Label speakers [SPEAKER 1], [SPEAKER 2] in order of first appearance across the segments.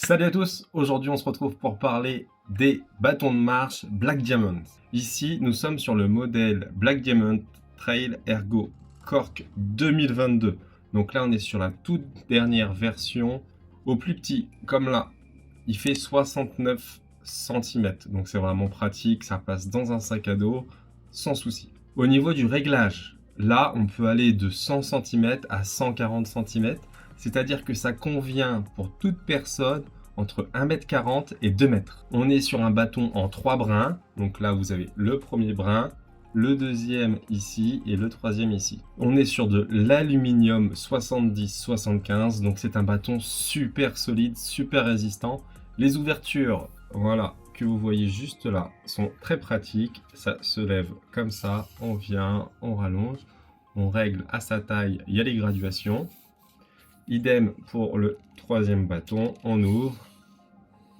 [SPEAKER 1] Salut à tous, aujourd'hui on se retrouve pour parler des bâtons de marche Black Diamond. Ici nous sommes sur le modèle Black Diamond Trail Ergo Cork 2022. Donc là on est sur la toute dernière version, au plus petit, comme là, il fait 69 cm. Donc c'est vraiment pratique, ça passe dans un sac à dos sans souci. Au niveau du réglage, là on peut aller de 100 cm à 140 cm. C'est-à-dire que ça convient pour toute personne entre 1,40 m et 2 m. On est sur un bâton en 3 brins. Donc là, vous avez le premier brin, le deuxième ici et le troisième ici. On est sur de l'aluminium 70-75. Donc c'est un bâton super solide, super résistant. Les ouvertures, voilà, que vous voyez juste là, sont très pratiques. Ça se lève comme ça. On vient, on rallonge, on règle à sa taille. Il y a les graduations. Idem pour le troisième bâton, on ouvre,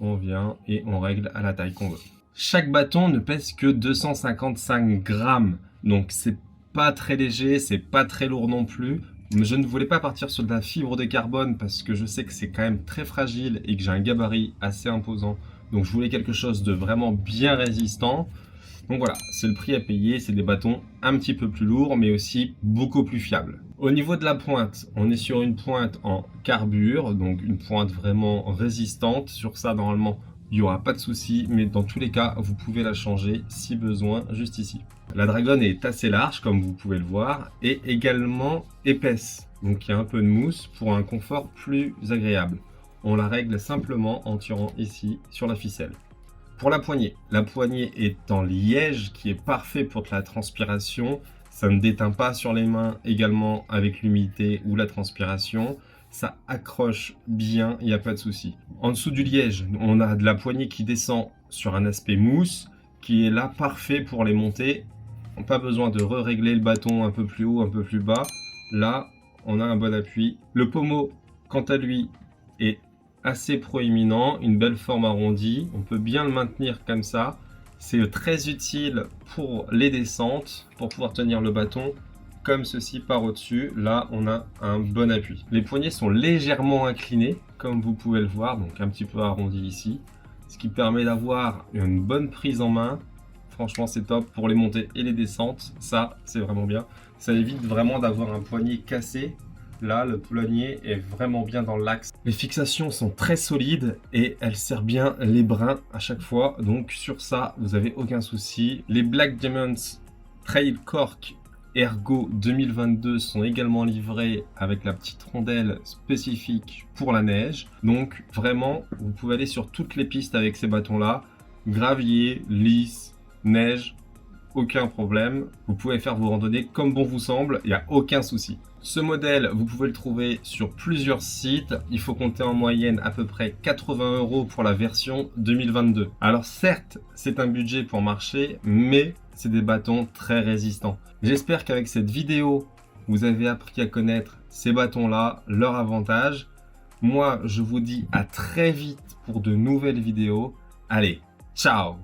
[SPEAKER 1] on vient et on règle à la taille qu'on veut. Chaque bâton ne pèse que 255 grammes, donc c'est pas très léger, c'est pas très lourd non plus. Je ne voulais pas partir sur de la fibre de carbone parce que je sais que c'est quand même très fragile et que j'ai un gabarit assez imposant. Donc je voulais quelque chose de vraiment bien résistant. Donc voilà, c'est le prix à payer, c'est des bâtons un petit peu plus lourds, mais aussi beaucoup plus fiables. Au niveau de la pointe, on est sur une pointe en carbure, donc une pointe vraiment résistante. Sur ça, normalement, il n'y aura pas de souci, mais dans tous les cas, vous pouvez la changer si besoin, juste ici. La dragonne est assez large, comme vous pouvez le voir, et également épaisse. Donc il y a un peu de mousse pour un confort plus agréable. On la règle simplement en tirant ici sur la ficelle. Pour la poignée est en liège qui est parfait pour de la transpiration. Ça ne déteint pas sur les mains également avec l'humidité ou la transpiration. Ça accroche bien, il n'y a pas de souci. En dessous du liège, on a de la poignée qui descend sur un aspect mousse qui est là parfait pour les monter. Pas besoin de régler le bâton un peu plus haut, un peu plus bas. Là, on a un bon appui. Le pommeau, quant à lui, est assez proéminent, une belle forme arrondie, on peut bien le maintenir comme ça. C'est très utile pour les descentes, pour pouvoir tenir le bâton comme ceci par au-dessus. Là, on a un bon appui. Les poignets sont légèrement inclinés, comme vous pouvez le voir, donc un petit peu arrondi ici, ce qui permet d'avoir une bonne prise en main. Franchement, c'est top pour les montées et les descentes. Ça, c'est vraiment bien. Ça évite vraiment d'avoir un poignet cassé. Là, le poignet est vraiment bien dans l'axe. Les fixations sont très solides et elles serrent bien les brins à chaque fois. Donc sur ça, vous n'avez aucun souci. Les Black Diamonds Trail Cork Ergo 2022 sont également livrés avec la petite rondelle spécifique pour la neige. Donc vraiment, vous pouvez aller sur toutes les pistes avec ces bâtons-là. Gravier, lisse, neige, aucun problème. Vous pouvez faire vos randonnées comme bon vous semble, il n'y a aucun souci. Ce modèle, vous pouvez le trouver sur plusieurs sites. Il faut compter en moyenne à peu près 80 € pour la version 2022. Alors certes, c'est un budget pour marcher, mais c'est des bâtons très résistants. J'espère qu'avec cette vidéo, vous avez appris à connaître ces bâtons-là, leurs avantages. Moi, je vous dis à très vite pour de nouvelles vidéos. Allez, ciao!